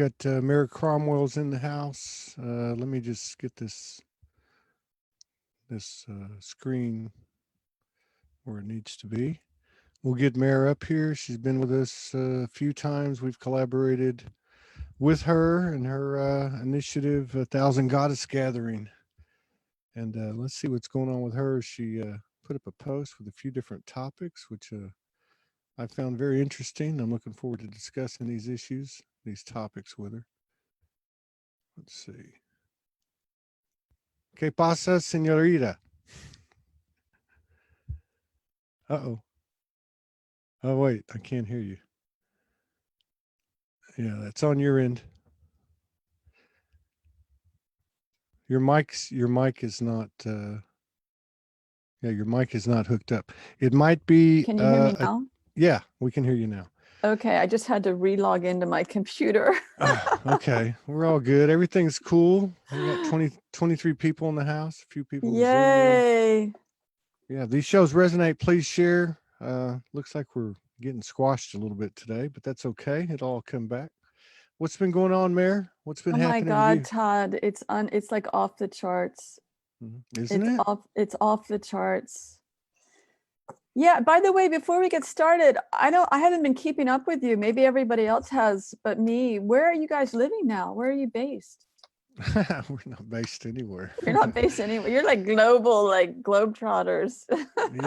got Mare Cromwell's in the house. Let me just get this screen where it needs to be. We'll get Mare up here. She's been with us a few times. We've collaborated with her and her initiative, 1,000 Goddess Gathering. And let's see what's going on with her. She put up a post with a few different topics, which I found very interesting. I'm looking forward to discussing these issues, these topics with her. Let's see. ¿Qué pasa, señorita? Uh-oh. Oh, wait, I can't hear you. Yeah, that's on your end. Your mic is not your mic is not hooked up. It might be Can you hear me now? Yeah, we can hear you now. Okay, I just had to re-log into my computer. Okay, we're all good. Everything's cool. We got 23 people in the house, a few people. Yay. Yeah, these shows resonate. Please share. Looks like we're getting squashed a little bit today, but that's okay. It'll all come back. What's been going on, Mare? What's been happening Oh my with you? God, Todd, it's like off the charts. Isn't it? It's off the charts. Yeah, by the way, before we get started, I haven't been keeping up with you. Maybe everybody else has, but me. Where are you guys living now? Where are you based? We're not based anywhere. You're not based anywhere. You're like global, like globetrotters.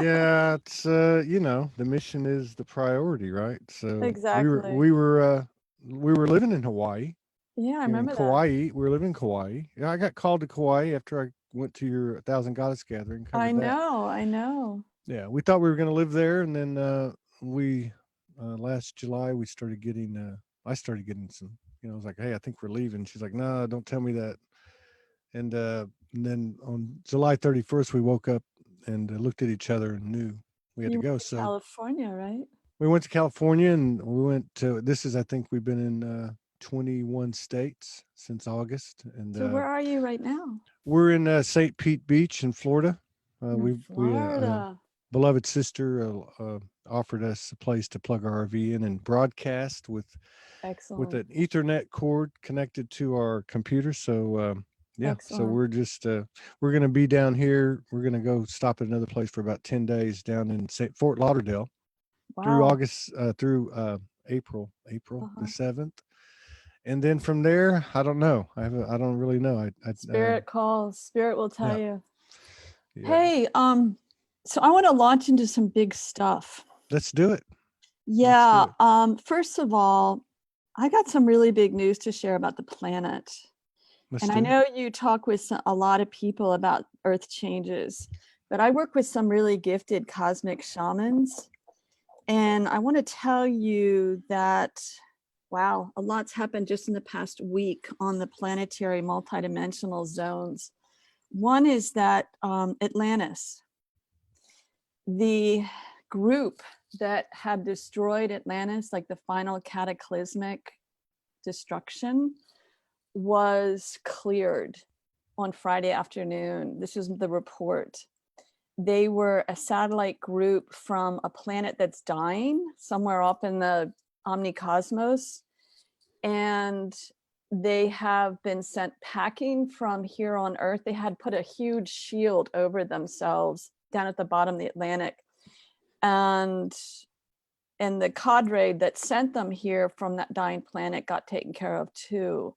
Yeah, it's the mission is the priority, right? So Exactly. we were living in Hawaii. Yeah, I remember that. Kauai. We were living in Kauai. Yeah, I got called to Kauai after I went to your 1,000 Goddess Gathering. I know. Yeah, we thought we were going to live there, and then we last July we started getting. I started getting some. I was like, "Hey, I think we're leaving." She's like, "No, don't tell me that." And then on July 31st, we woke up and looked at each other and knew we had to go. So California, right? we went to California, and we went to. I think we've been in 21 states since August. And so where are you right now? We're in St. Pete Beach in Florida. Florida. Beloved sister offered us a place to plug our RV in and broadcast with an Ethernet cord connected to our computer. So so we're just we're going to be down here. We're going to go stop at another place for about 10 days down in Fort Lauderdale. Wow. Through August through April the 7th. And then from there, I don't know. I don't really know. Spirit calls. Spirit will tell you. Yeah. Hey, so I want to launch into some big stuff. Let's do it. Yeah. First of all, I got some really big news to share about the planet. I know you talk with a lot of people about earth changes, but I work with some really gifted cosmic shamans. And I want to tell you that, wow, a lot's happened just in the past week on the planetary multidimensional zones. One is that Atlantis, the group that had destroyed Atlantis, like the final cataclysmic destruction, was cleared on Friday afternoon. This is the report. They were a satellite group from a planet that's dying somewhere up in the omnicosmos. And they have been sent packing from here on Earth. They had put a huge shield over themselves down at the bottom of the Atlantic. And the cadre that sent them here from that dying planet got taken care of too.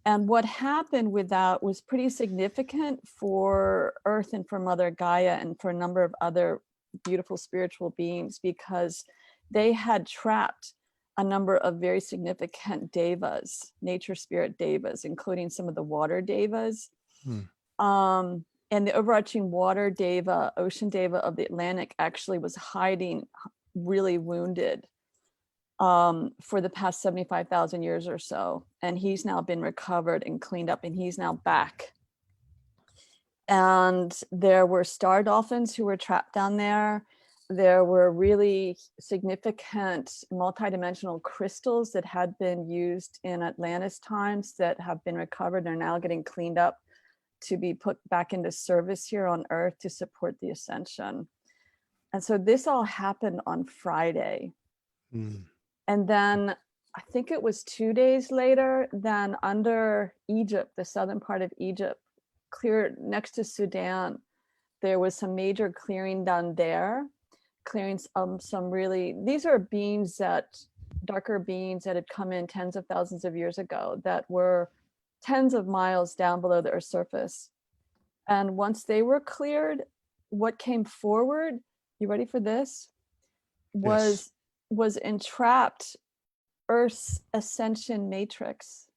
And what happened with that was pretty significant for Earth and for Mother Gaia and for a number of other beautiful spiritual beings, because they had trapped a number of very significant devas, nature spirit devas, including some of the water devas. And the overarching water deva, ocean deva of the Atlantic actually was hiding really wounded for the past 75,000 years or so. And he's now been recovered and cleaned up, and he's now back. And there were star dolphins who were trapped down there. There were really significant multidimensional crystals that had been used in Atlantis times that have been recovered and are now getting cleaned up to be put back into service here on Earth to support the ascension. And so this all happened on Friday. And then I think it was 2 days later, then under Egypt, the southern part of Egypt, clear next to Sudan, there was some major clearing done there, clearing some really, these are beings that, darker beings that had come in tens of thousands of years ago that were tens of miles down below the Earth's surface. And once they were cleared, what came forward, you ready for this? Yes. Was entrapped Earth's ascension matrix.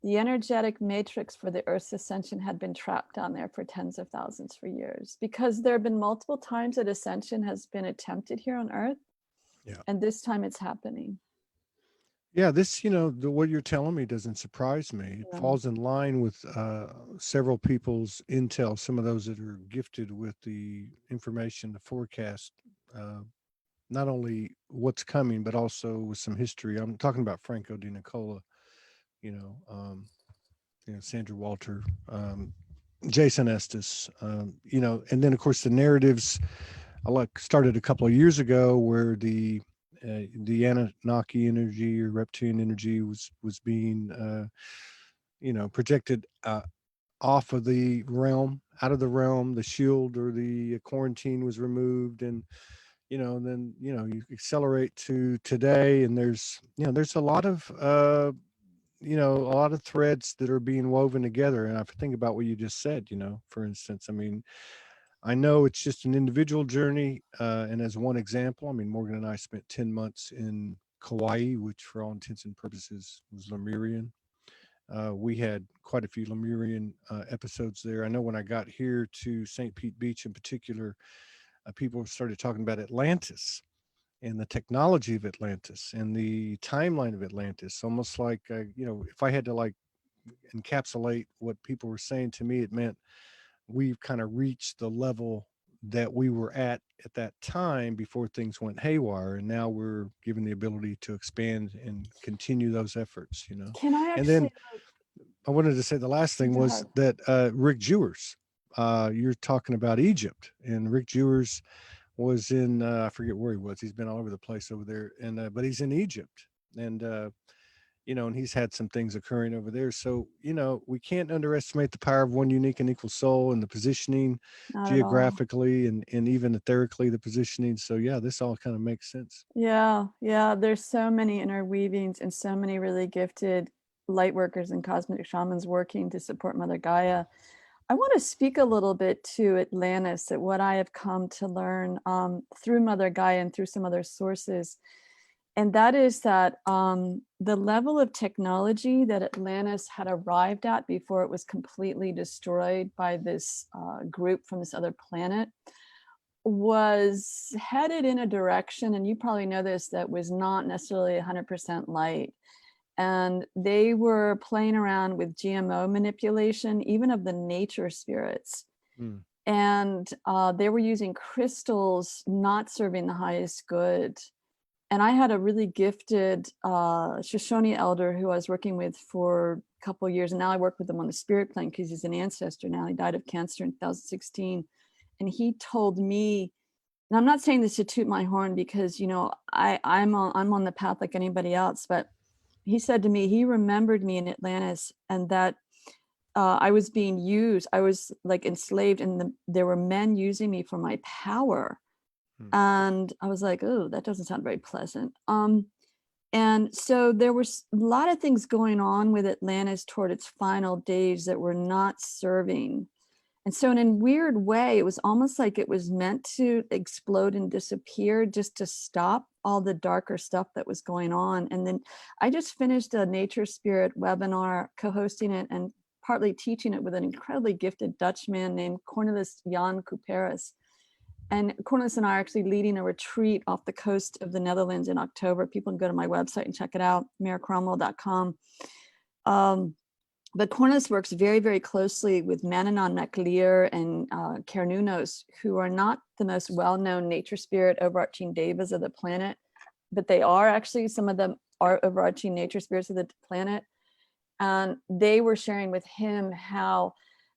The energetic matrix for the Earth's ascension had been trapped down there for tens of thousands for years, because there have been multiple times that ascension has been attempted here on Earth. Yeah. And this time it's happening. Yeah, this, what you're telling me doesn't surprise me. It falls in line with several people's intel, some of those that are gifted with the information, the forecast, not only what's coming, but also with some history. I'm talking about Franco Di Nicola, Sandra Walter, Jason Estes, and then of course the narratives I started a couple of years ago where the Anunnaki energy or reptilian energy was being projected off of the realm, out of the realm. The shield or the quarantine was removed, and then you accelerate to today, and there's a lot of a lot of threads that are being woven together. And I think about what you just said, for instance, I mean, I know it's just an individual journey. And as one example, I mean, Morgan and I spent 10 months in Kauai, which for all intents and purposes was Lemurian. We had quite a few Lemurian episodes there. I know when I got here to St. Pete Beach in particular, people started talking about Atlantis and the technology of Atlantis and the timeline of Atlantis. Almost like, if I had to like encapsulate what people were saying to me, it meant we've kind of reached the level that we were at that time before things went haywire, and now we're given the ability to expand and continue those efforts. Can I And then actually, I wanted to say the last thing go was ahead. that Rick Jewers, you're talking about Egypt, and Rick Jewers was in I forget where he was. He's been all over the place over there, and but he's in Egypt, and and he's had some things occurring over there. So we can't underestimate the power of one unique and equal soul and the positioning Not at all. geographically and even etherically, the positioning. So yeah, this all kind of makes sense. Yeah, there's so many interweavings and so many really gifted light workers and cosmic shamans working to support Mother Gaia. I want to speak a little bit to Atlantis, at what I have come to learn through Mother Gaia and through some other sources. And that is that the level of technology that Atlantis had arrived at before it was completely destroyed by this group from this other planet was headed in a direction, and you probably know this, that was not necessarily 100% light. And they were playing around with GMO manipulation, even of the nature spirits. Mm. And they were using crystals not serving the highest good. And I had a really gifted Shoshone elder who I was working with for a couple of years. And now I work with him on the spirit plane because he's an ancestor now. He died of cancer in 2016. And he told me, and I'm not saying this to toot my horn because, I'm on the path like anybody else, but he said to me, he remembered me in Atlantis, and that I was being used. I was like enslaved, and there were men using me for my power. And I was like, oh, that doesn't sound very pleasant. And so there was a lot of things going on with Atlantis toward its final days that were not serving. And so in a weird way, it was almost like it was meant to explode and disappear just to stop all the darker stuff that was going on. And then I just finished a nature spirit webinar, co-hosting it and partly teaching it with an incredibly gifted Dutchman named Cornelis Jan Couperus. And Cornelis and I are actually leading a retreat off the coast of the Netherlands in October. People can go to my website and check it out, marecromwell.com. But Cornelis works very, very closely with Mananon MacLear and Kernunos, who are not the most well-known nature spirit overarching devas of the planet, but they are actually, some of them are overarching nature spirits of the planet. And they were sharing with him how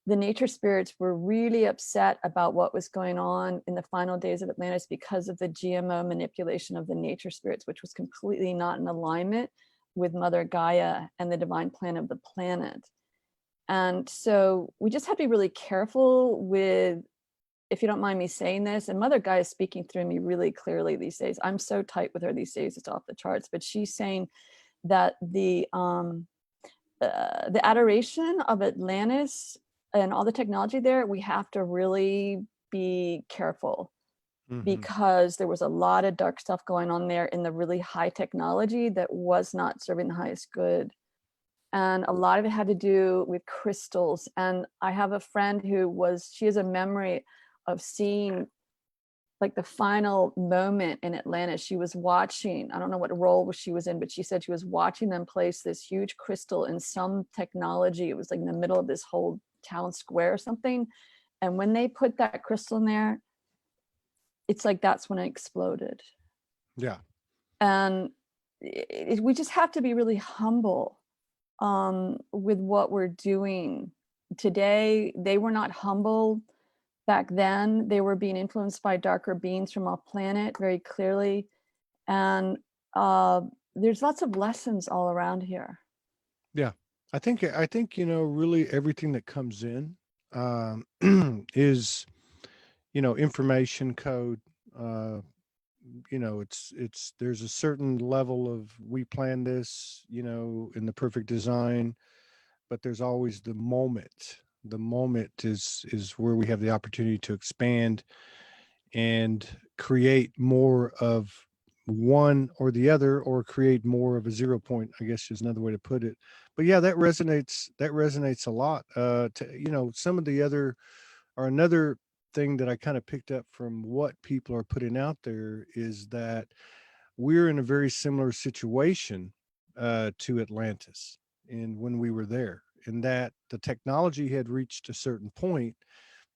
the nature spirits were really upset about what was going on in the final days of Atlantis because of the GMO manipulation of the nature spirits, which was completely not in alignment with Mother Gaia and the divine plan of the planet. And so we just have to be really careful with, if you don't mind me saying this, and Mother Gaia is speaking through me really clearly these days. I'm so tight with her these days, it's off the charts, but she's saying that the adoration of Atlantis and all the technology there, we have to really be careful, because there was a lot of dark stuff going on there in the really high technology that was not serving the highest good. And a lot of it had to do with crystals. And I have a friend she has a memory of seeing like the final moment in Atlantis. She was watching, I don't know what role she was in, but she said she was watching them place this huge crystal in some technology. It was like in the middle of this whole town square or something. And when they put that crystal in there, it's like that's when it exploded. Yeah. And we just have to be really humble with what we're doing today. They were not humble back then. They were being influenced by darker beings from our planet very clearly. And there's lots of lessons all around here. Yeah. I think, really everything that comes in is, information code. There's a certain level of, we plan this, in the perfect design, but there's always the moment. The moment is where we have the opportunity to expand and create more of one or the other, or create more of a 0 point, I guess is another way to put it. But yeah, that resonates a lot. Some of the other, or another thing that I kind of picked up from what people are putting out there is that we're in a very similar situation to Atlantis, and when we were there, in that the technology had reached a certain point,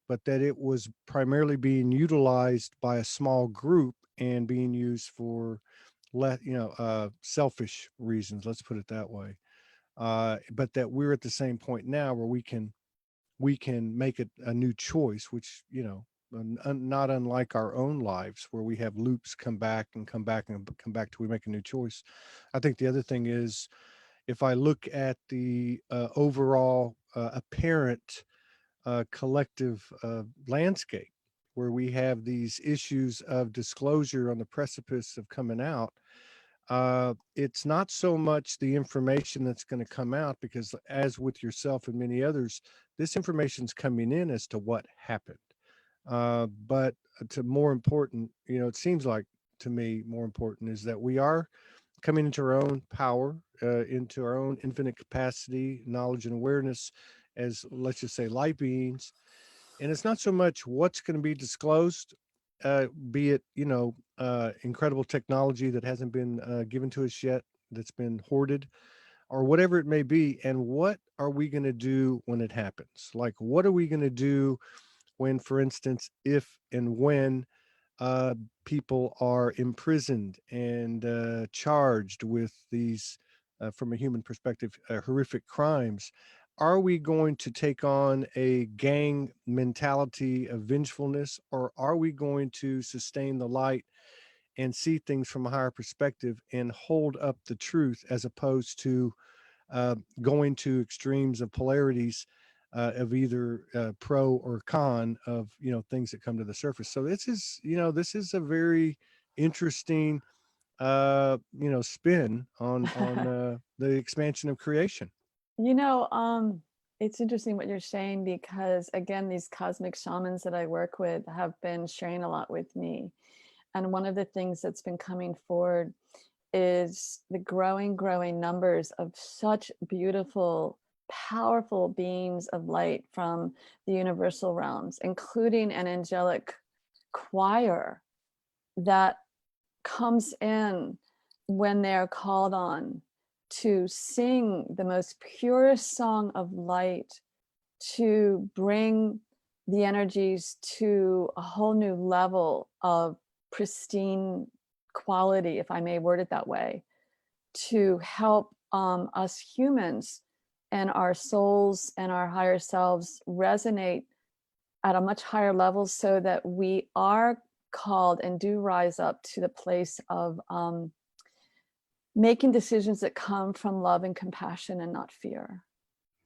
but that it was primarily being utilized by a small group and being used for selfish reasons, let's put it that way. But that we're at the same point now where we can make a new choice, which, not unlike our own lives, where we have loops, come back and come back and come back till we make a new choice. I think the other thing is, if I look at the overall apparent collective landscape, where we have these issues of disclosure on the precipice of coming out, it's not so much the information that's going to come out, because as with yourself and many others, this information's coming in as to what happened. But to more important, it seems like to me more important is that we are coming into our own power, into our own infinite capacity, knowledge, and awareness as, let's just say, light beings. And it's not so much what's going to be disclosed, be it, incredible technology that hasn't been given to us yet, that's been hoarded, or whatever it may be. And what are we going to do when it happens? Like, what are we going to do when, for instance, if and when uh, people are imprisoned and charged with these, from a human perspective, horrific crimes? Are we going to take on a gang mentality of vengefulness, or are we going to sustain the light and see things from a higher perspective and hold up the truth, as opposed to going to extremes of polarities of either pro or con of, things that come to the surface? So this is a very interesting spin on the expansion of creation. You know, it's interesting what you're saying, because again, these cosmic shamans that I work with have been sharing a lot with me. And one of the things that's been coming forward is the growing numbers of such beautiful, powerful beings of light from the universal realms, including an angelic choir that comes in when they're called on to sing the most purest song of light, to bring the energies to a whole new level of pristine quality, if I may word it that way, to help us humans and our souls and our higher selves resonate at a much higher level, so that we are called and do rise up to the place of making decisions that come from love and compassion and not fear.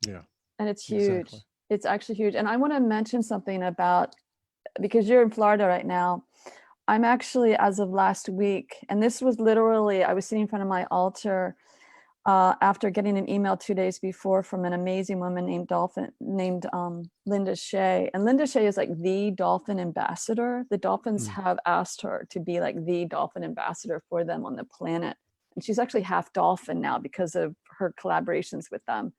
Yeah. And it's huge. Exactly. It's actually huge. And I want to mention something about, because you're in Florida right now, I'm actually, as of last week, and this was literally, I was sitting in front of my altar after getting an email 2 days before from an amazing woman named Linda Shea. And Linda Shea is like the dolphin ambassador. The dolphins have asked her to be like the dolphin ambassador for them on the planet. And she's actually half dolphin now because of her collaborations with them.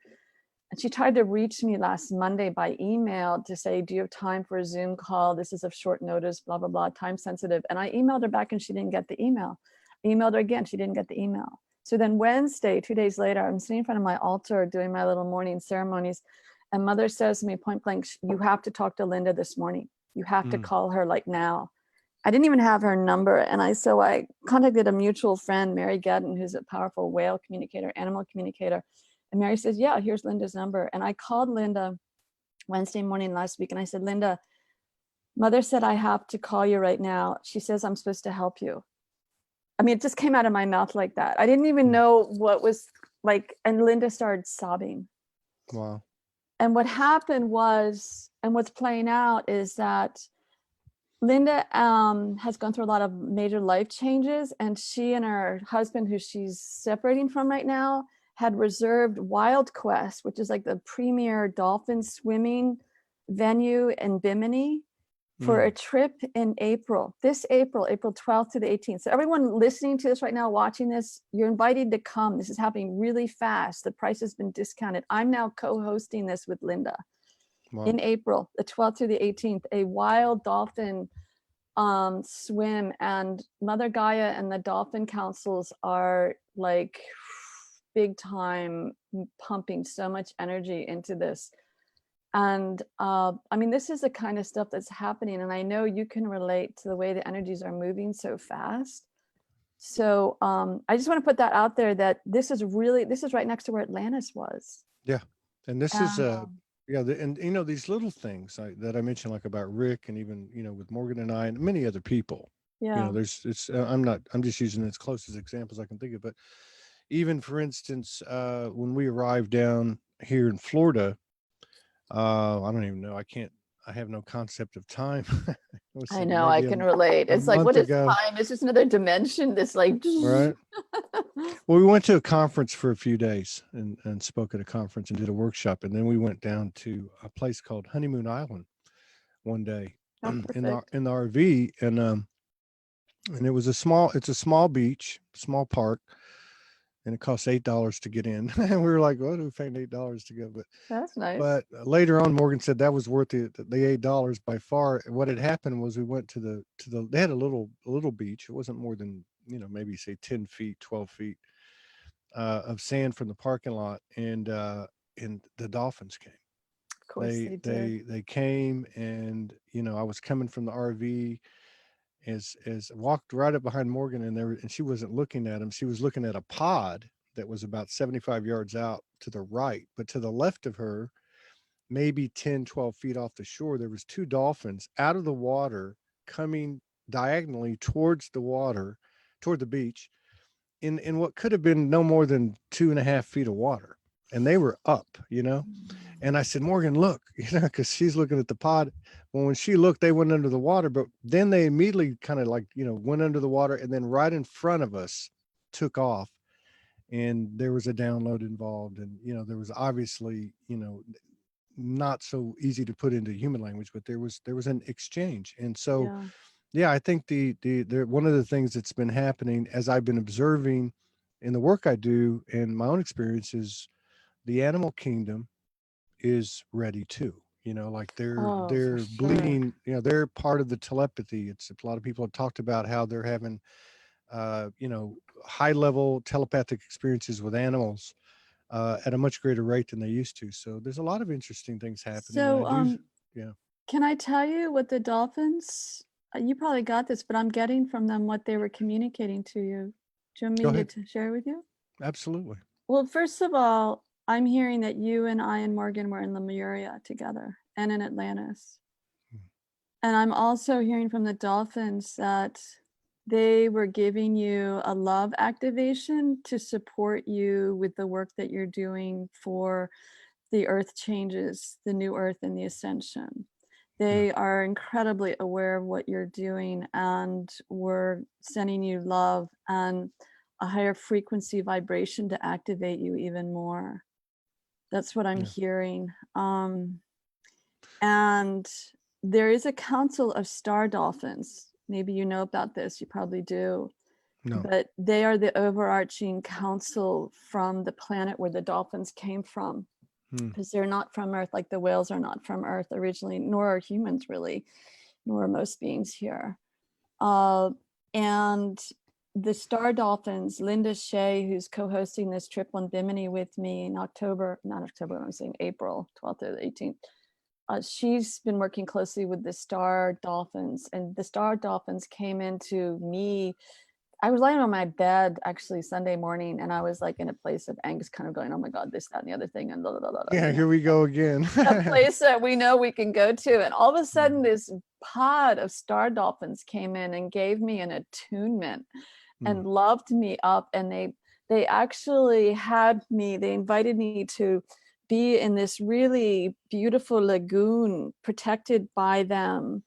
And she tried to reach me last Monday by email to say, do you have time for a Zoom call? This is of short notice, blah, blah, blah, time sensitive. And I emailed her back and she didn't get the email. I emailed her again, she didn't get the email. So then Wednesday, 2 days later, I'm sitting in front of my altar doing my little morning ceremonies. And Mother says to me point blank, you have to talk to Linda this morning. You have to call her like now. I didn't even have her number. And I contacted a mutual friend, Mare, who's a powerful whale communicator, animal communicator. And Mare says, yeah, here's Linda's number. And I called Linda Wednesday morning last week. And I said, Linda, Mother said, I have to call you right now. She says, I'm supposed to help you. I mean, it just came out of my mouth like that. I didn't even know what was like, and Linda started sobbing. Wow. And what happened was, and what's playing out is that Linda has gone through a lot of major life changes, and she and her husband, who she's separating from right now, had reserved Wild Quest, which is like the premier dolphin swimming venue in Bimini, for a trip in April, April 12th to the 18th. So everyone listening to this right now, watching this, you're invited to come. This is happening really fast. The price has been discounted. I'm now co-hosting this with Linda. Wow. In April, the 12th through the 18th, a wild dolphin swim, and Mother Gaia and the dolphin councils are like big time pumping so much energy into this. And I mean, this is the kind of stuff that's happening. And I know you can relate to the way the energies are moving so fast. So I just want to put that out there, that this is right next to where Atlantis was. Yeah. And this is, and you know, these little things that I mentioned, like about Rick, and even, you know, with Morgan and I and many other people, you know, I'm just using it as close as examples I can think of. But even, for instance, when we arrived down here in Florida, I don't even know. I have no concept of time. I know, I can relate. It's like, what is time? It's just another dimension. This like, right. Well, we went to a conference for a few days and spoke at a conference and did a workshop. And then we went down to a place called Honeymoon Island one day in the RV. And it's a small beach, small park. And it costs $8 to get in. And we were like, well, we paid $8 to go. But that's nice. But later on, Morgan said that was worth the $8 by far. What had happened was we went to the they had a little beach. It wasn't more than, you know, maybe say 10 feet, 12 feet of sand from the parking lot. And the dolphins came. Of course they did. They came, and, you know, I was coming from the RV as walked right up behind Morgan, and she wasn't looking at him. She was looking at a pod that was about 75 yards out to the right, but to the left of her, maybe 10, 12 feet off the shore, there was two dolphins out of the water coming diagonally towards the water, toward the beach, in what could have been no more than 2.5 feet of water. And they were up, you know? And I said, Morgan, look, you know, because she's looking at the pod. Well, when she looked, they went under the water, but then they immediately kind of like, you know, went under the water, and then right in front of us took off. And there was a download involved. And, you know, there was obviously, you know, not so easy to put into human language, but there was an exchange. And so, yeah, I think the one of the things that's been happening as I've been observing in the work I do and my own experience is the animal kingdom is ready too. You know, like they're bleeding, you know, they're part of the telepathy. It's a lot of people have talked about how they're having, you know, high level telepathic experiences with animals at a much greater rate than they used to. So there's a lot of interesting things happening. So, can I tell you what the dolphins, you probably got this, but I'm getting from them what they were communicating to you. Do you want me to share with you? Absolutely. Well, first of all, I'm hearing that you and I and Morgan were in Lemuria together and in Atlantis. And I'm also hearing from the dolphins that they were giving you a love activation to support you with the work that you're doing for the earth changes, the new earth and the ascension. They are incredibly aware of what you're doing, and we're sending you love and a higher frequency vibration to activate you even more. That's what I'm hearing. And there is a council of star dolphins. Maybe you know about this, you probably do. No. But they are the overarching council from the planet where the dolphins came from. Because they're not from Earth, like the whales are not from Earth originally, nor are humans really, nor are most beings here. And the star dolphins, Linda Shea, who's co-hosting this trip on Bimini with me in October, not October, I'm saying April 12th or the 18th. She's been working closely with the star dolphins, and the star dolphins came into me. I was lying on my bed actually Sunday morning, and I was like in a place of angst, kind of going, oh my God, this, that, and the other thing. And blah, blah, blah, blah, here we go again. A place that we know we can go to. And all of a sudden this pod of star dolphins came in and gave me an attunement and loved me up. And they actually they invited me to be in this really beautiful lagoon protected by them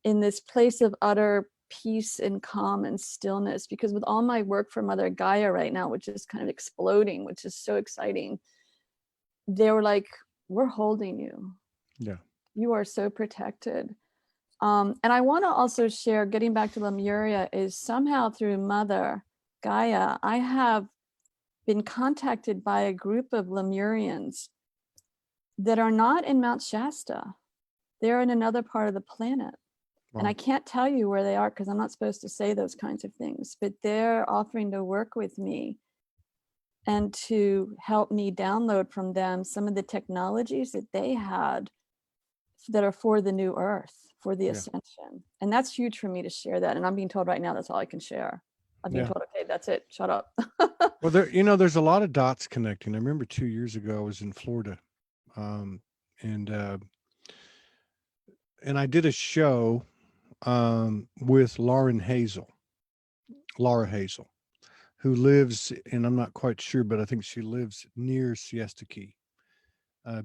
in this place of utter peace and calm and stillness, because with all my work for Mother Gaia right now, which is kind of exploding, which is so exciting, they were like, we're holding you. Yeah. You are so protected. And I want to also share, getting back to Lemuria, is somehow through Mother Gaia, I have been contacted by a group of Lemurians that are not in Mount Shasta. They're in another part of the planet. And I can't tell you where they are because I'm not supposed to say those kinds of things, but they're offering to work with me and to help me download from them some of the technologies that they had that are for the new earth, for the ascension. And that's huge for me to share that. And I'm being told right now, that's all I can share. I'm being told, okay, that's it, shut up. Well, there's a lot of dots connecting. I remember 2 years ago, I was in Florida, and I did a show with Laura Hazel, who lives, and I'm not quite sure, but I think she lives near Siesta Key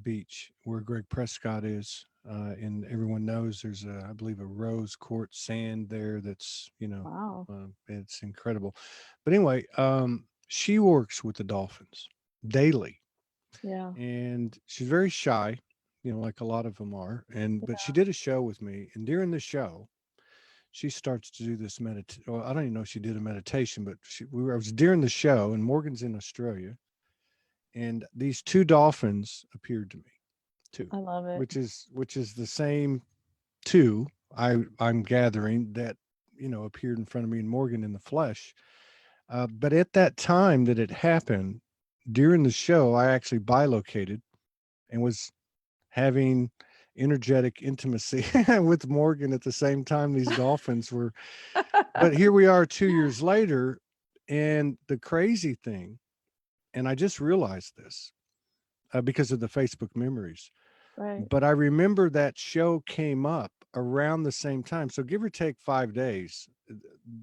Beach, where Greg Prescott is. And everyone knows there's I believe a rose quartz sand there that's, wow. It's incredible. But anyway, she works with the dolphins daily. Yeah. And she's very shy, like a lot of them are. But she did a show with me, and during the show, she starts to do this meditation. Well, I don't even know if she did a meditation, but I was during the show, and Morgan's in Australia, and these two dolphins appeared to me, too. I love it. Which is the same two I'm gathering that appeared in front of me and Morgan in the flesh. But at that time that it happened, during the show, I actually bilocated and was having energetic intimacy with Morgan at the same time these dolphins were. But here we are 2 years later, and the crazy thing, and I just realized this because of the Facebook memories. Right. But I remember that show came up around the same time. So give or take 5 days,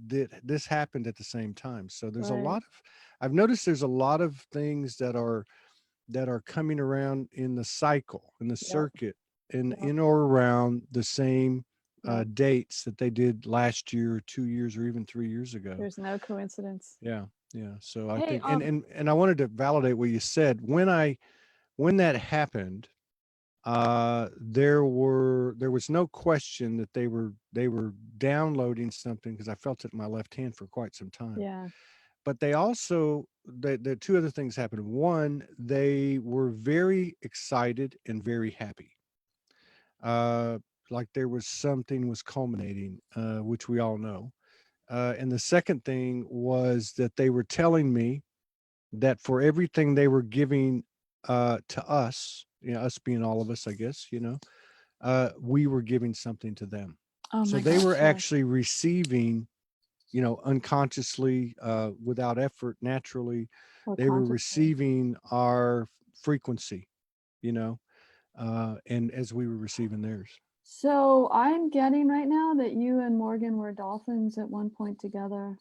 this happened at the same time. So there's I've noticed there's a lot of things that are coming around in the cycle, in the circuit, and in or around the same dates that they did last year, or 2 years, or even 3 years ago. There's no coincidence. Yeah. So I think, and I wanted to validate what you said. When that happened, there was no question that they were downloading something, because I felt it in my left hand for quite some time. Yeah. But they also, the two other things happened. One, they were very excited and very happy. Like there was something was culminating, which we all know. And the second thing was that they were telling me that for everything they were giving to us, us being all of us, I guess, we were giving something to them. Oh, so they were actually receiving, unconsciously, without effort, naturally, they were receiving our frequency, you know, and as we were receiving theirs. So I'm getting right now that you and Morgan were dolphins at one point together.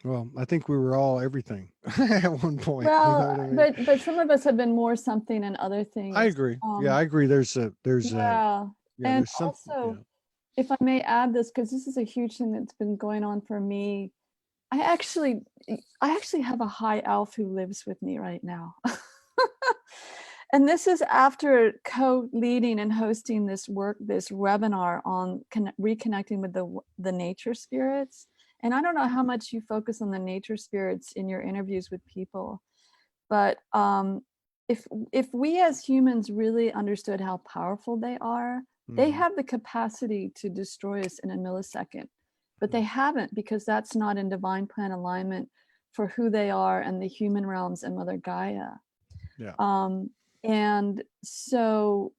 Well, I think we were all everything at one point. You know Well, what I mean? but some of us have been more something and other I things. agree. Yeah, I agree. There's Yeah. And there's some, also, if I may add this, because this is a huge thing that's been going on for me, I actually have a high elf who lives with me right now. And this is after co-leading and hosting this webinar on reconnecting with the nature spirits. And I don't know how much you focus on the nature spirits in your interviews with people, but if we as humans really understood how powerful they are, they have the capacity to destroy us in a millisecond, but they haven't, because that's not in divine plan alignment for who they are and the human realms and Mother Gaia. yeah. And so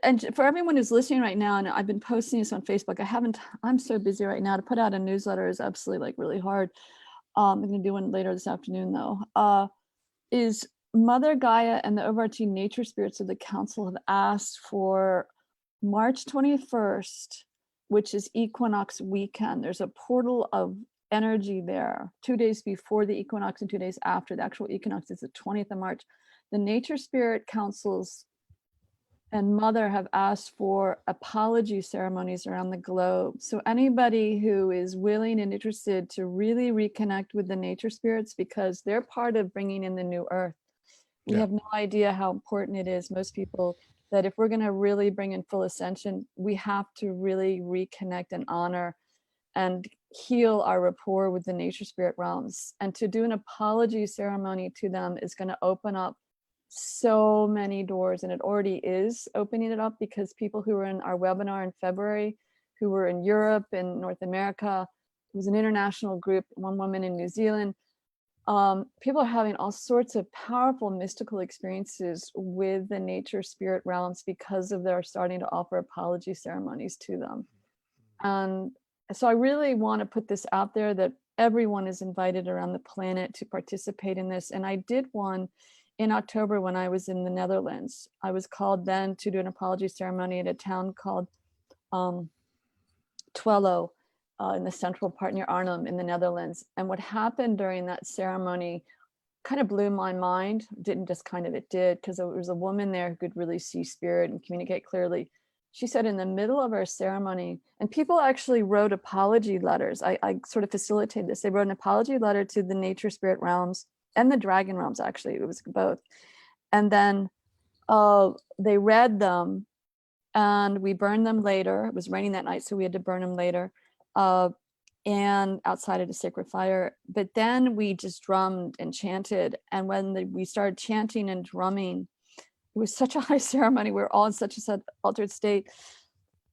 and for everyone who's listening right now, and I've been posting this on Facebook, I'm so busy right now. To put out a newsletter is absolutely like really hard. I'm going to do one later this afternoon though. Is Mother Gaia and the overarching nature spirits of the council have asked for March 21st, which is equinox weekend. There's a portal of energy there 2 days before the equinox and 2 days after. The actual equinox is the 20th of March. The nature spirit councils and Mother have asked for apology ceremonies around the globe. So anybody who is willing and interested to really reconnect with the nature spirits, because they're part of bringing in the new earth. We have no idea how important it is, most people, that if we're going to really bring in full ascension, we have to really reconnect and honor and heal our rapport with the nature spirit realms. And to do an apology ceremony to them is going to open up so many doors, and it already is opening it up, because people who were in our webinar in February, who were in Europe and North America, it was an international group, one woman in New Zealand, people are having all sorts of powerful mystical experiences with the nature spirit realms because of their starting to offer apology ceremonies to them. And so I really want to put this out there that everyone is invited around the planet to participate in this. And I did one in October when I was in the Netherlands. I was called then to do an apology ceremony at a town called Twello in the central part near Arnhem in the Netherlands. And what happened during that ceremony kind of blew my mind. Didn't just kind of, it did, because there was a woman there who could really see spirit and communicate clearly. She said in the middle of our ceremony, and people actually wrote apology letters. I sort of facilitated this. They wrote an apology letter to the nature spirit realms and the dragon realms, actually. It was both. And then they read them and we burned them later. It was raining that night, so we had to burn them later. And outside of the sacred fire. But then we just drummed and chanted. And when we started chanting and drumming, it was such a high ceremony. We were all in such a altered state.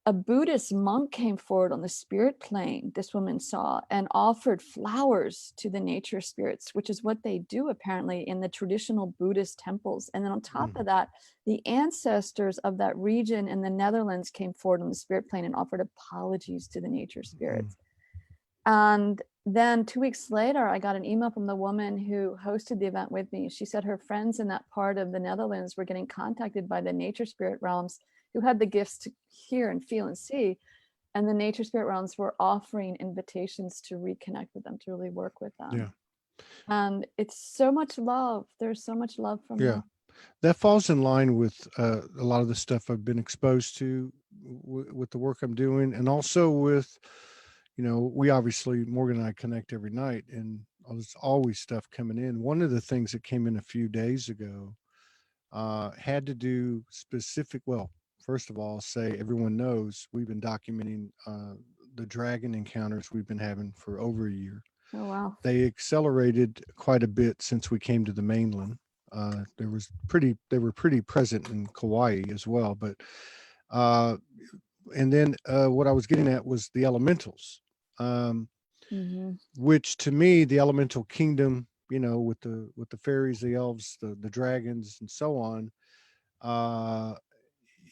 A Buddhist monk came forward on the spirit plane, this woman saw, and offered flowers to the nature spirits, which is what they do apparently in the traditional Buddhist temples. And then on top of that, the ancestors of that region in the Netherlands came forward on the spirit plane and offered apologies to the nature spirits. And then 2 weeks later, I got an email from the woman who hosted the event with me. She said her friends in that part of the Netherlands were getting contacted by the nature spirit realms who had the gifts to hear and feel and see. And the nature spirit realms were offering invitations to reconnect with them, to really work with them. Yeah. And it's so much love. There's so much love from them. That falls in line with a lot of the stuff I've been exposed to with the work I'm doing, and also with, you know, we obviously, Morgan and I connect every night, and there's always stuff coming in. One of the things that came in a few days ago had to do specific, well, first of all, I'll say everyone knows we've been documenting the dragon encounters we've been having for over a year. Oh, wow. They accelerated quite a bit since we came to the mainland. They were pretty present in Kauai as well, but and then what I was getting at was the elementals, which to me, the elemental kingdom, you know, with the fairies, the elves, the dragons, and so on.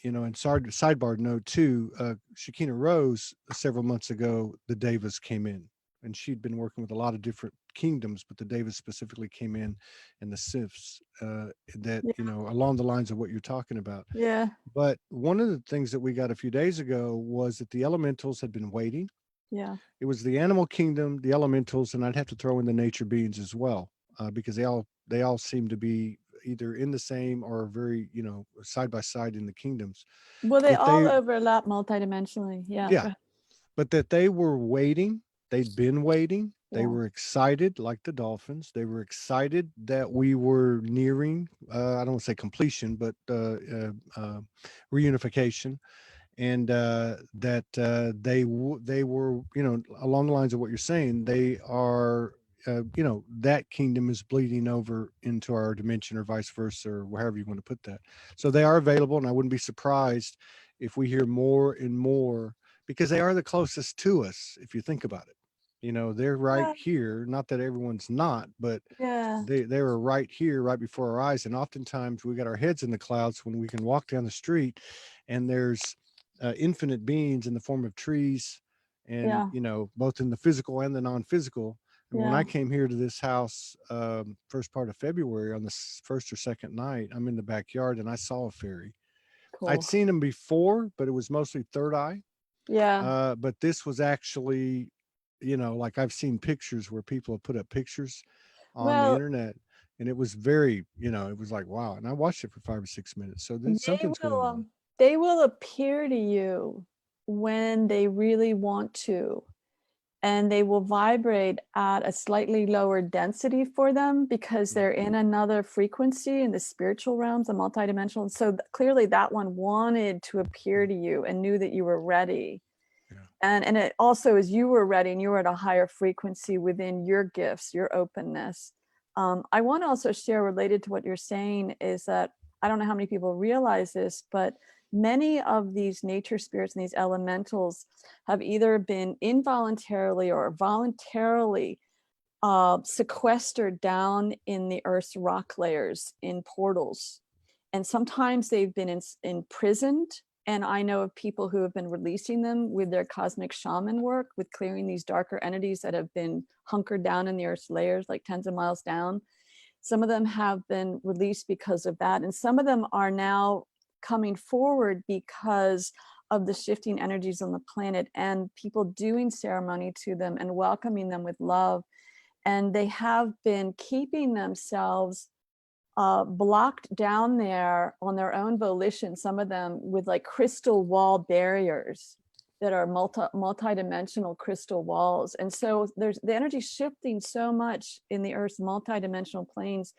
You know, and sidebar note too, Shekinah Rose several months ago, the Devas came in and she'd been working with a lot of different kingdoms, but the Davids specifically came in, and the Sifs, that, Yeah. along the lines of what you're talking about. Yeah. But one of the things that we got a few days ago was that the elementals had been waiting. Yeah. It was the animal kingdom, the elementals, and I'd have to throw in the nature beings as well, because they all seem to be either in the same or very, side by side in the kingdoms. Well, they That all they, overlap multidimensionally. Yeah. yeah, but that they were waiting. They'd been waiting. They Yeah. were excited, like the dolphins. They were excited that we were nearing, I don't want to say completion, but reunification, and that they were, along the lines of what you're saying. They are, that kingdom is bleeding over into our dimension, or vice versa, or however you want to put that. So they are available, and I wouldn't be surprised if we hear more and more, because they are the closest to us. If you think about it, they're right Yeah. here. Not that everyone's not, but Yeah. they were right here, right before our eyes. And oftentimes we got our heads in the clouds when we can walk down the street, and there's infinite beings in the form of trees, and Yeah. both in the physical and the non-physical. And when Yeah. I came here to this house, first part of February, on the first or second night, I'm in the backyard and I saw a fairy. I'd Cool. seen them before, but it was mostly third eye. Yeah. But this was actually, like I've seen pictures where people have put up pictures on the Well, internet, and it was very, it was like, wow. And I watched it for 5 or 6 minutes. So there's they something's will going on. they will appear to you when they really want to, and they will vibrate at a slightly lower density for them because Mm. they're in another frequency in the spiritual realms, the multidimensional. And so clearly that one wanted to appear to you and knew that you were ready. Yeah. And it also, as you were ready and you were at a higher frequency within your gifts, your openness. I want to also share, related to what you're saying, is that I don't know how many people realize this, but many of these nature spirits and these elementals have either been involuntarily or voluntarily sequestered down in the Earth's rock layers in portals. And sometimes they've been imprisoned. And I know of people who have been releasing them with their cosmic shaman work, with clearing these darker entities that have been hunkered down in the Earth's layers, like tens of miles down. Some of them have been released because of that. And some of them are now coming forward because of the shifting energies on the planet and people doing ceremony to them and welcoming them with love. And they have been keeping themselves blocked down there on their own volition, some of them with like crystal wall barriers that are multi-dimensional crystal walls. And so there's the energy shifting so much in the Earth's multi-dimensional planes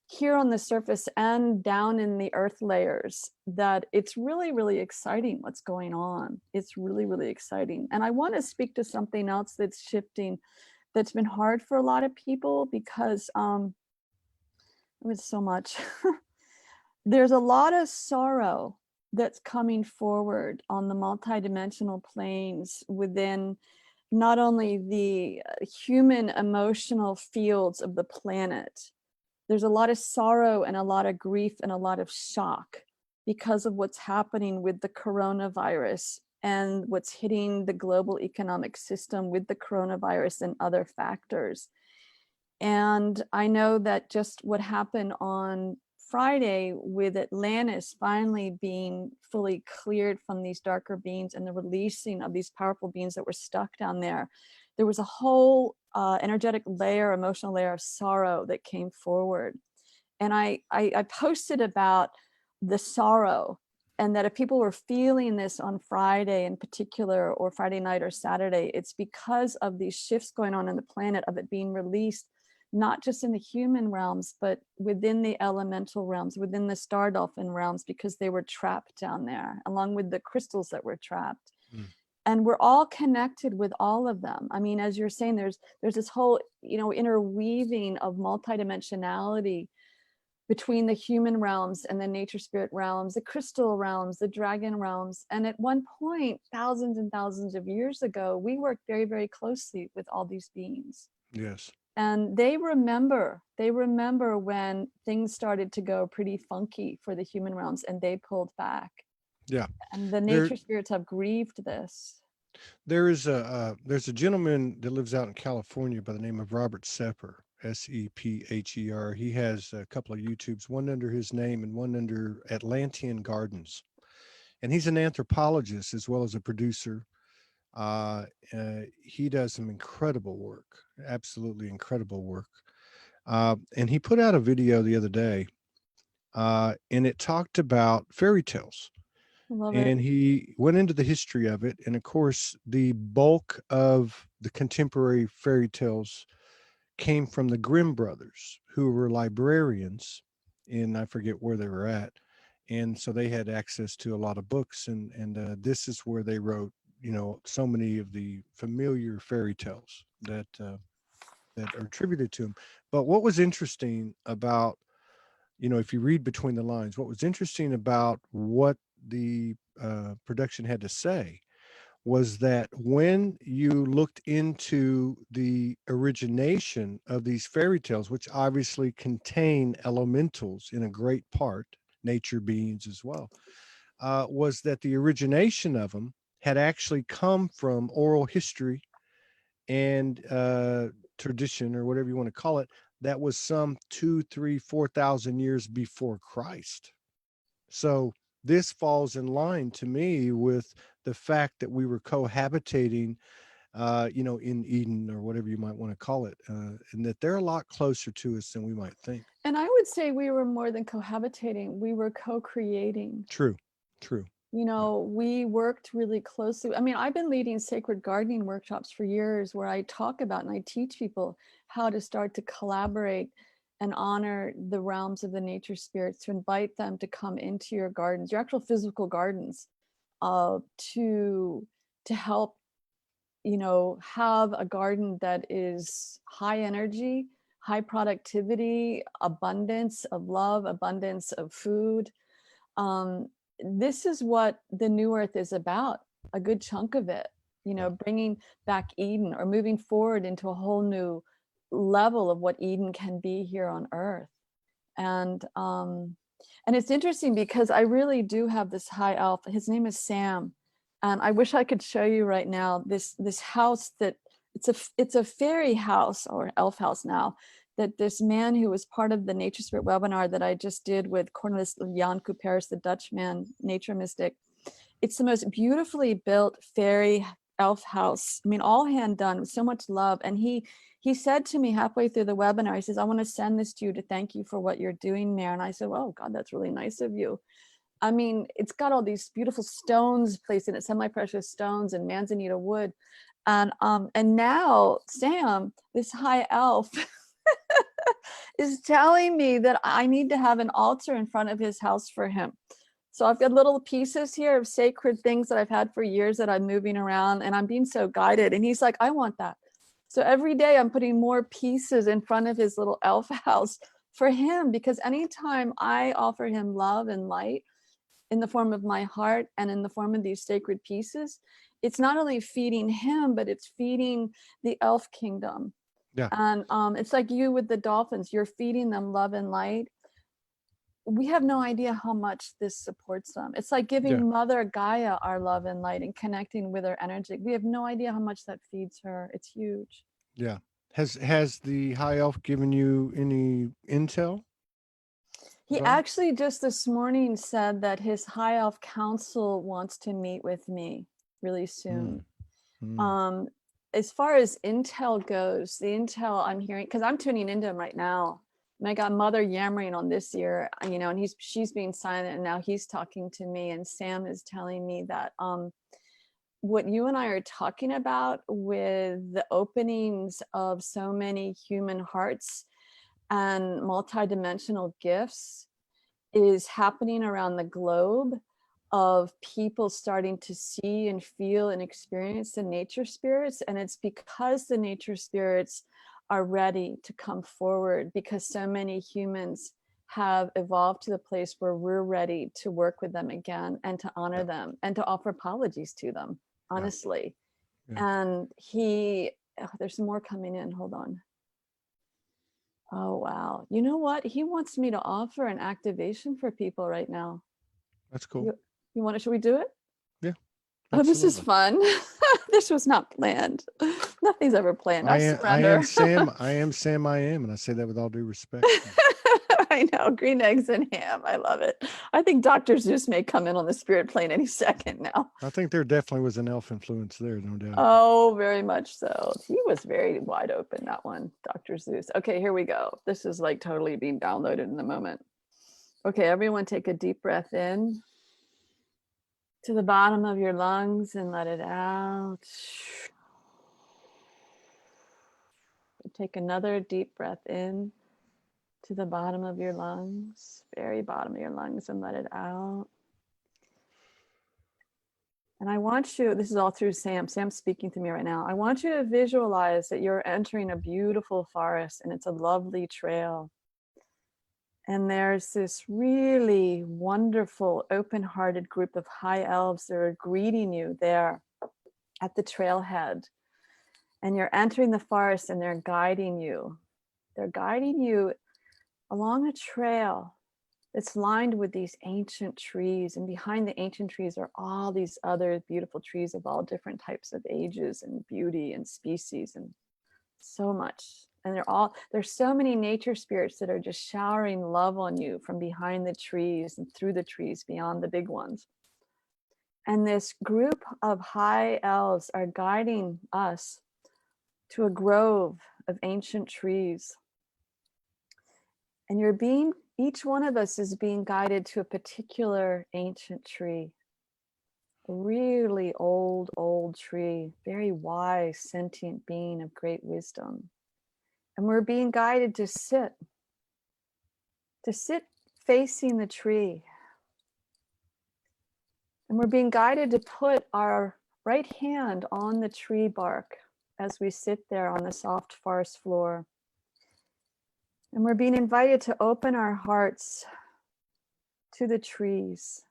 here on the surface and down in the earth layers, that it's really, really exciting what's going on. It's really, really exciting. And I want to speak to something else that's shifting, that's been hard for a lot of people, because with so much. There's a lot of sorrow that's coming forward on the multidimensional planes within not only the human emotional fields of the planet. There's a lot of sorrow and a lot of grief and a lot of shock because of what's happening with the coronavirus and what's hitting the global economic system with the coronavirus and other factors. And I know that just what happened on Friday with Atlantis finally being fully cleared from these darker beings and the releasing of these powerful beings that were stuck down there, there was a whole energetic layer, emotional layer of sorrow that came forward. And I posted about the sorrow, and that if people were feeling this on Friday in particular, or Friday night or Saturday, it's because of these shifts going on in the planet, of it being released not just in the human realms, but within the elemental realms, within the star dolphin realms, because they were trapped down there, along with the crystals that were trapped. Mm. And we're all connected with all of them. I mean, as you're saying, there's this whole, interweaving of multidimensionality between the human realms and the nature spirit realms, the crystal realms, the dragon realms. And at one point, thousands and thousands of years ago, we worked very, very closely with all these beings. Yes. And they remember when things started to go pretty funky for the human realms, and they pulled back. Yeah. And the There, nature spirits have grieved this. There's a gentleman that lives out in California by the name of Robert Sepper, Sepher. He has a couple of YouTubes, one under his name and one under Atlantean Gardens, and he's an anthropologist as well as a producer. He does some incredible work, absolutely incredible work. And he put out a video the other day, and it talked about fairy tales. Love it. And he went into the history of it. And of course, the bulk of the contemporary fairy tales came from the Grimm brothers, who were librarians, and I forget where they were at. And so they had access to a lot of books, and this is where they wrote, so many of the familiar fairy tales that are attributed to him. But what was interesting about, if you read between the lines, what was interesting about what the production had to say was that when you looked into the origination of these fairy tales, which obviously contain elementals in a great part, nature beings as well, was that the origination of them had actually come from oral history and tradition, or whatever you want to call it, that was some 2, 3, 4,000 years before Christ. So this falls in line to me with the fact that we were cohabitating, in Eden, or whatever you might want to call it, and that they're a lot closer to us than we might think. And I would say we were more than cohabitating. We were co-creating. True. We worked really closely. I mean, I've been leading sacred gardening workshops for years where I talk about and I teach people how to start to collaborate and honor the realms of the nature spirits, to invite them to come into your gardens, your actual physical gardens, to help, have a garden that is high energy, high productivity, abundance of love, abundance of food. This is what the new earth is about, a good chunk of it, bringing back Eden, or moving forward into a whole new level of what Eden can be here on earth. And it's interesting because I really do have this high elf. His name is Sam. And I wish I could show you right now this house that it's a fairy house, or elf house now, that this man who was part of the Nature Spirit webinar that I just did with Cornelis Jan Couperus, the Dutch man, nature mystic. It's the most beautifully built fairy elf house. I mean, all hand done with so much love. And he said to me halfway through the webinar, he says, "I want to send this to you to thank you for what you're doing, Mare." And I said, "Oh God, that's really nice of you." I mean, it's got all these beautiful stones placed in it, semi-precious stones and manzanita wood. And now Sam, this high elf, is telling me that I need to have an altar in front of his house for him. So I've got little pieces here of sacred things that I've had for years that I'm moving around, and I'm being so guided. And he's like, "I want that." So every day I'm putting more pieces in front of his little elf house for him, because anytime I offer him love and light in the form of my heart and in the form of these sacred pieces, it's not only feeding him, but it's feeding the elf kingdom. Yeah. And it's like you with the dolphins, you're feeding them love and light. We have no idea how much this supports them. It's like giving Mother Gaia our love and light and connecting with her energy. We have no idea how much that feeds her. It's huge. Yeah. Has the high elf given you any intel? He actually just this morning said that his high elf council wants to meet with me really soon. As far as intel goes, the intel I'm hearing, because I'm tuning into him right now, and I got Mother yammering on this year, and she's being silent, and now he's talking to me, and Sam is telling me that what you and I are talking about with the openings of so many human hearts and multidimensional gifts is happening around the globe, of people starting to see and feel and experience the nature spirits. And it's because the nature spirits are ready to come forward, because so many humans have evolved to the place where we're ready to work with them again and to honor them and to offer apologies to them, honestly. And there's more coming in. Hold on. Oh, wow. You know what? He wants me to offer an activation for people right now. That's cool. Should we do it? Yeah. Oh, this is Absolutely. fun. This was not planned. Nothing's ever planned. I I am, I surrender. am Sam. I am Sam. I am, and I say that with all due respect. I know. Green eggs and ham. I love it. I think Dr. Zeus may come in on the spirit plane any second now. I think there definitely was an elf influence there, no doubt. Oh, very much so. He was very wide open, that one, Dr. Zeus. Okay, here we go. This is like totally being downloaded in the moment. Okay, everyone take a deep breath in to the bottom of your lungs and let it out. Take another deep breath in to the bottom of your lungs, very bottom of your lungs, and let it out. And I want you, this is all through Sam. Sam's speaking to me right now. I want you to visualize that you're entering a beautiful forest and it's a lovely trail. And there's this really wonderful, open-hearted group of high elves that are greeting you there at the trailhead. And you're entering the forest and they're guiding you. They're guiding you along a trail that's lined with these ancient trees. And behind the ancient trees are all these other beautiful trees of all different types of ages and beauty and species and so much. And there's so many nature spirits that are just showering love on you from behind the trees and through the trees beyond the big ones. And this group of high elves are guiding us to a grove of ancient trees. And each one of us is being guided to a particular ancient tree. A really old tree, very wise, sentient being of great wisdom. And we're being guided to sit facing the tree. And we're being guided to put our right hand on the tree bark as we sit there on the soft forest floor. And we're being invited to open our hearts to the trees.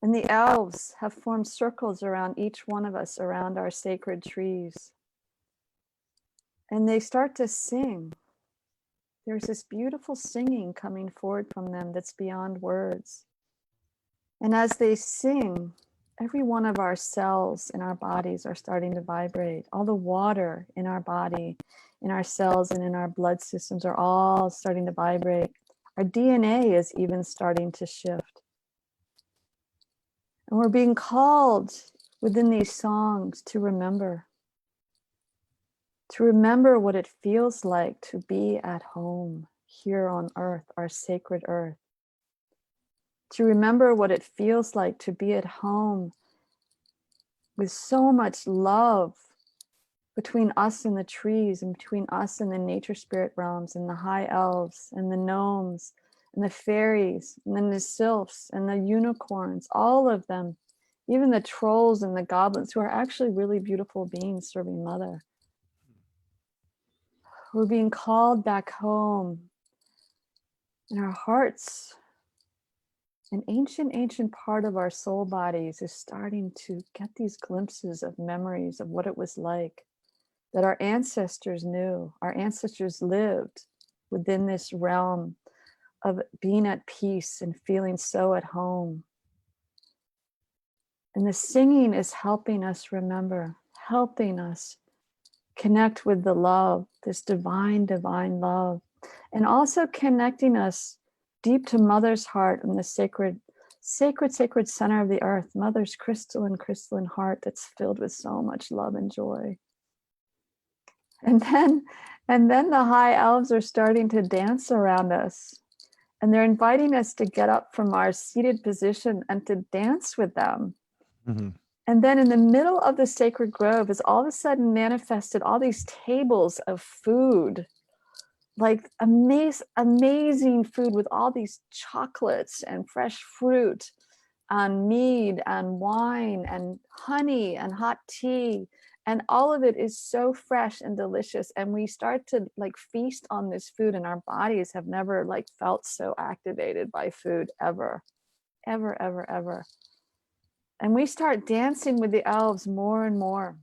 And the elves have formed circles around each one of us, around our sacred trees. And they start to sing. There's this beautiful singing coming forward from them that's beyond words. And as they sing, every one of our cells in our bodies are starting to vibrate. All the water in our body, in our cells, and in our blood systems are all starting to vibrate. Our DNA is even starting to shift. And we're being called within these songs to remember what it feels like to be at home here on earth, our sacred earth. To remember what it feels like to be at home with so much love between us and the trees, and between us and the nature spirit realms, and the high elves, and the gnomes, and the fairies, and then the sylphs, and the unicorns, all of them, even the trolls and the goblins, who are actually really beautiful beings serving Mother. We're being called back home in our hearts. An ancient part of our soul bodies is starting to get these glimpses of memories of what it was like that our ancestors knew. Our ancestors lived within this realm of being at peace and feeling so at home. And the singing is helping us remember, helping us connect with the love, this divine love, and also connecting us deep to Mother's heart and the sacred center of the earth, Mother's crystalline heart that's filled with so much love and joy. And then the high elves are starting to dance around us, and they're inviting us to get up from our seated position and to dance with them. Mm-hmm. And then in the middle of the sacred grove is all of a sudden manifested all these tables of food, like amazing food with all these chocolates and fresh fruit and mead and wine and honey and hot tea. And all of it is so fresh and delicious. And we start to like feast on this food, and our bodies have never like felt so activated by food ever. And we start dancing with the elves more and more.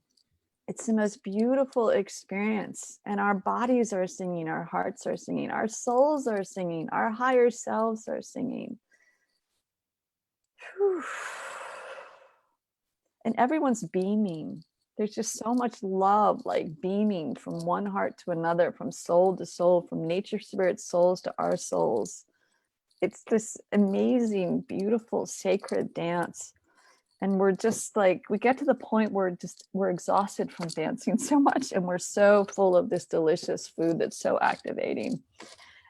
It's the most beautiful experience. And our bodies are singing, our hearts are singing, our souls are singing, our higher selves are singing. Whew. and everyone's beaming. There's just so much love, like beaming from one heart to another, from soul to soul, from nature spirit souls to our souls. It's this amazing, beautiful, sacred dance. And we're just like, we get to the point where we're exhausted from dancing so much, and we're so full of this delicious food that's so activating.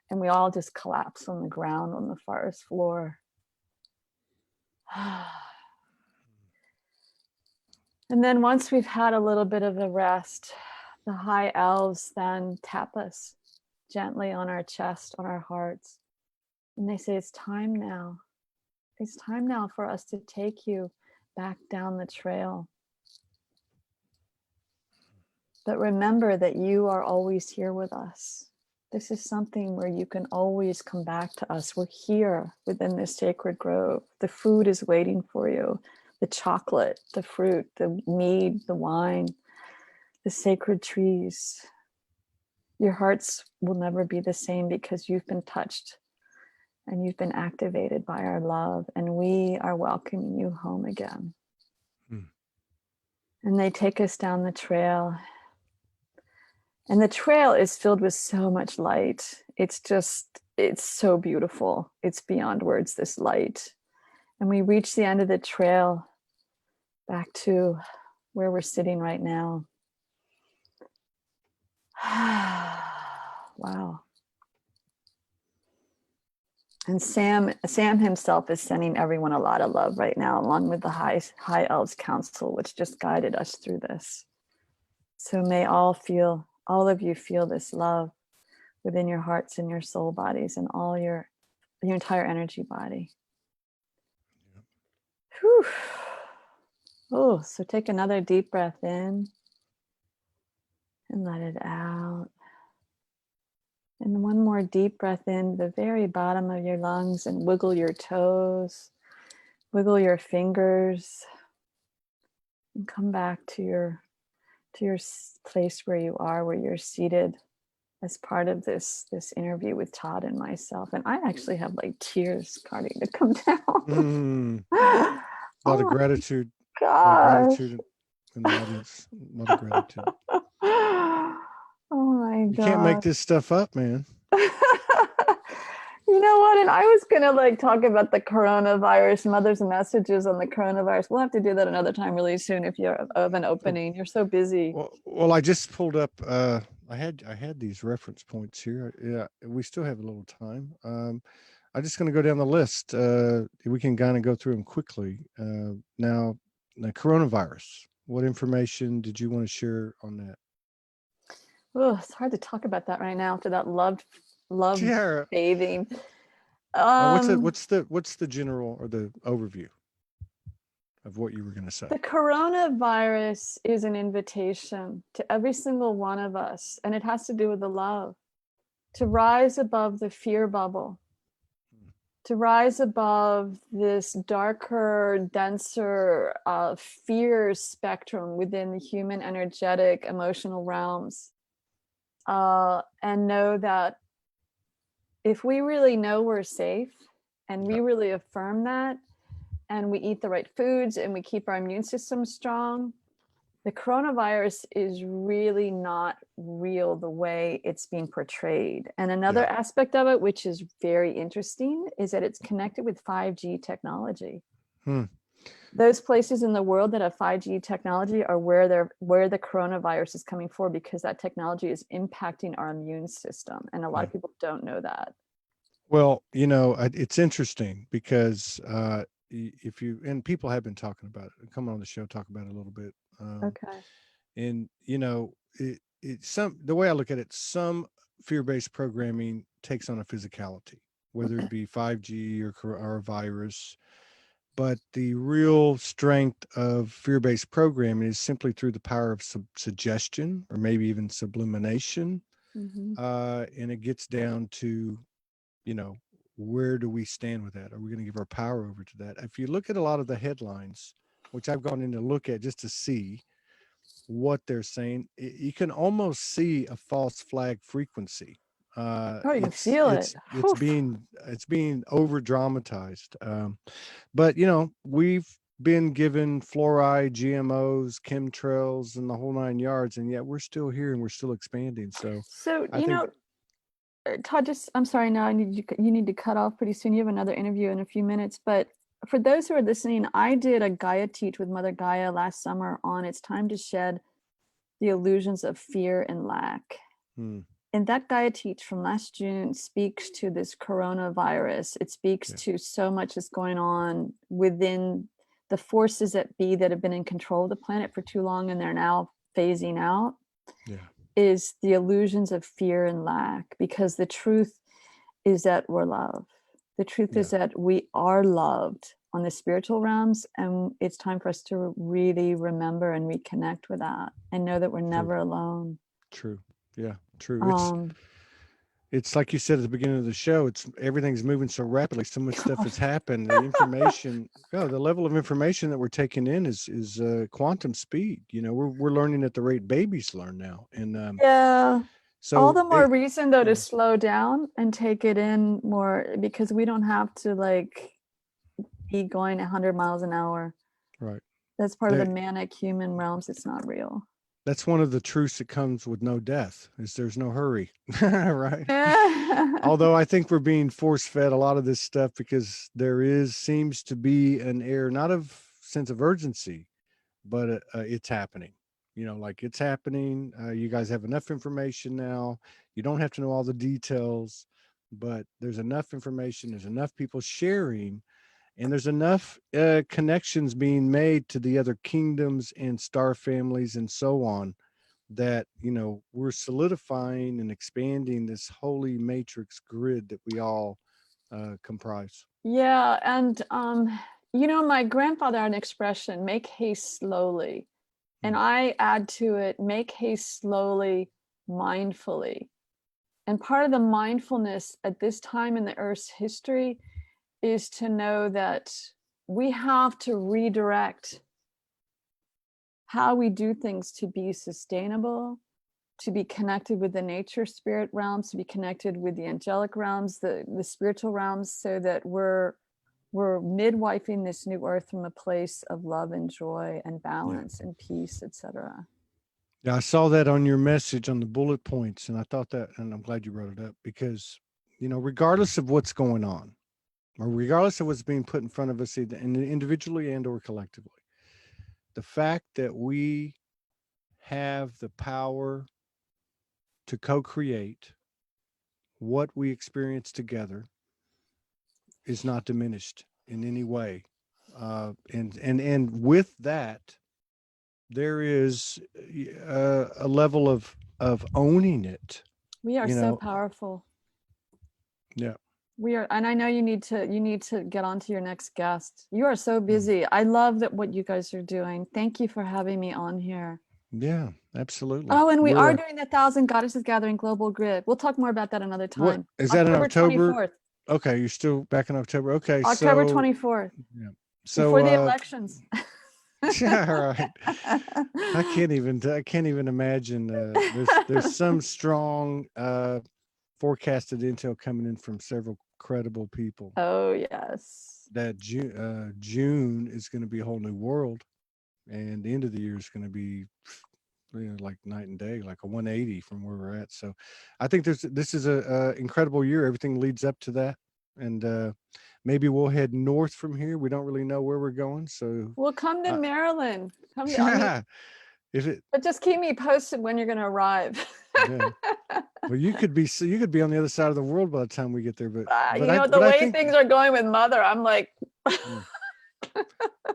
And we all just collapse on the ground on the forest floor. And then once we've had a little bit of a rest, the high elves then tap us gently on our chest, on our hearts. And they say, it's time now. It's time now for us to take you back down the trail. But remember that you are always here with us. This is something where you can always come back to us. We're here within this sacred grove. The food is waiting for you. The chocolate, the fruit, the mead, the wine, the sacred trees. Your hearts will never be the same because you've been touched and you've been activated by our love, and we are welcoming you home again. And they take us down the trail. And the trail is filled with so much light. It's so beautiful. It's beyond words, this light. And we reach the end of the trail back to where we're sitting right now. Wow. And Sam himself is sending everyone a lot of love right now, along with the High Elves Council, which just guided us through this. So may all of you feel this love within your hearts and your soul bodies and all your entire energy body. Whew. Oh, so take another deep breath in and let it out. And one more deep breath in the very bottom of your lungs, and wiggle your toes, wiggle your fingers, and come back to your place where you are, where you're seated as part of this interview with Todd and myself. And I actually have like tears starting to come down. A lot of gratitude. Gosh. Gratitude in the audience. A lot of gratitude. Oh my God. You can't make this stuff up, man. You know what? And I was gonna like talk about the coronavirus, mother's messages on the coronavirus. We'll have to do that another time really soon if you're of an opening. You're so busy. Well, I just pulled up. I had these reference points here. Yeah, we still have a little time. I'm just going to go down the list. We can kind of go through them quickly. Now, the coronavirus. What information did you want to share on that? Oh, it's hard to talk about that right now after that love Yeah. bathing. What's the general or the overview of what you were going to say? The coronavirus is an invitation to every single one of us, and it has to do with the love, to rise above the fear bubble, to rise above this darker, denser fear spectrum within the human energetic emotional realms, and know that if we really know we're safe and we really affirm that, and we eat the right foods and we keep our immune system strong, the coronavirus is really not real the way it's being portrayed. And another aspect of it, which is very interesting, is that it's connected with 5G technology. Those places in the world that have 5G technology are where the coronavirus is coming for, because that technology is impacting our immune system. And a lot of people don't know that. Well, it's interesting because if you, and people have been talking about it, come on the show, talk about it a little bit. Okay. And the way I look at it, some fear-based programming takes on a physicality, whether it be 5G or a virus. But the real strength of fear-based programming is simply through the power of suggestion, or maybe even sublimination. And it gets down to, where do we stand with that? Are we going to give our power over to that? If you look at a lot of the headlines, which I've gone in to look at just to see what they're saying, you can almost see a false flag frequency. You can feel it. It's being over dramatized. But we've been given fluoride, GMOs, chemtrails, and the whole 9 yards, and yet we're still here and we're still expanding. So I think, Todd, I'm sorry, now you need to cut off pretty soon. You have another interview in a few minutes, but for those who are listening, I did a Gaia teach with Mother Gaia last summer on it's time to shed the illusions of fear and lack. And that Gaia teach from last June speaks to this coronavirus. It speaks to so much that's going on within the forces that be that have been in control of the planet for too long, and they're now phasing out. Is the illusions of fear and lack, because the truth is that we're loved. The truth is that we are loved on the spiritual realms, and it's time for us to really remember and reconnect with that and know that we're never alone. True. Yeah, true. It's like you said at the beginning of the show, everything's moving so rapidly, so much stuff has happened. The information, the level of information that we're taking in is quantum speed. You know, we're learning at the rate babies learn now. And so all the more reason though to slow down and take it in more, because we don't have to like be going 100 miles an hour. Right. That's part of the manic human realms. It's not real. That's one of the truths that comes with no death, is there's no hurry. Right. Although I think we're being force fed a lot of this stuff because seems to be an air, not of sense of urgency, but it's happening. You know, like it's happening. You guys have enough information now. You don't have to know all the details, but there's enough information. There's enough people sharing, and there's enough connections being made to the other kingdoms and star families and so on, that, you know, we're solidifying and expanding this holy matrix grid that we all comprise. Yeah. And, you know, my grandfather had an expression, make haste slowly. And I add to it, make haste slowly, mindfully. And part of the mindfulness at this time in the Earth's history is to know that we have to redirect how we do things to be sustainable, to be connected with the nature spirit realms, to be connected with the angelic realms, the spiritual realms, so that we're midwifing this new earth from a place of love and joy and balance and peace, etc. Yeah, I saw that on your message on the bullet points, and I thought that, and I'm glad you brought it up, because, you know, regardless of what's going on, or regardless of what's being put in front of us, either individually and or collectively, the fact that we have the power to co-create what we experience together is not diminished in any way. And with that, there is a level of owning it. We are so powerful. Yeah. We are, and I know you need to get on to your next guest. You are so busy. I love that what you guys are doing. Thank you for having me on here. Yeah, absolutely. Oh, and we are doing the 1,000 Goddesses Gathering Global Grid. We'll talk more about that another time. What is that, in October? 24th. Okay, you're still back in October. Okay, October 24th. Yeah. So before the elections. Yeah, right. I can't even imagine. There's some strong forecasted intel coming in from several credible people. Oh yes. That June is going to be a whole new world, and the end of the year is going to be, you know, like night and day, like a 180 from where we're at. So I think this is a incredible year. Everything leads up to that, and maybe we'll head north from here. We don't really know where we're going, so we'll come to Maryland. Come to, but just keep me posted when you're going to arrive. Yeah. Well, you could be on the other side of the world by the time we get there. But the way things are going with Mother, I'm like.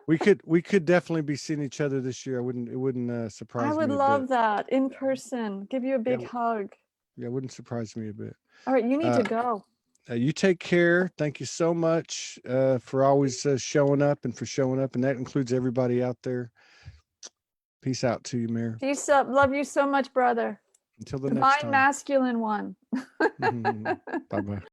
We could definitely be seeing each other this year. It wouldn't surprise me. I would love that in person. Give you a big hug. Yeah, it wouldn't surprise me a bit. All right, you need to go. You take care. Thank you so much for always showing up, and for showing up, and that includes everybody out there. Peace out to you, Mare. Peace up. Love you so much, brother. Until the next time. Divine masculine one. Bye-bye.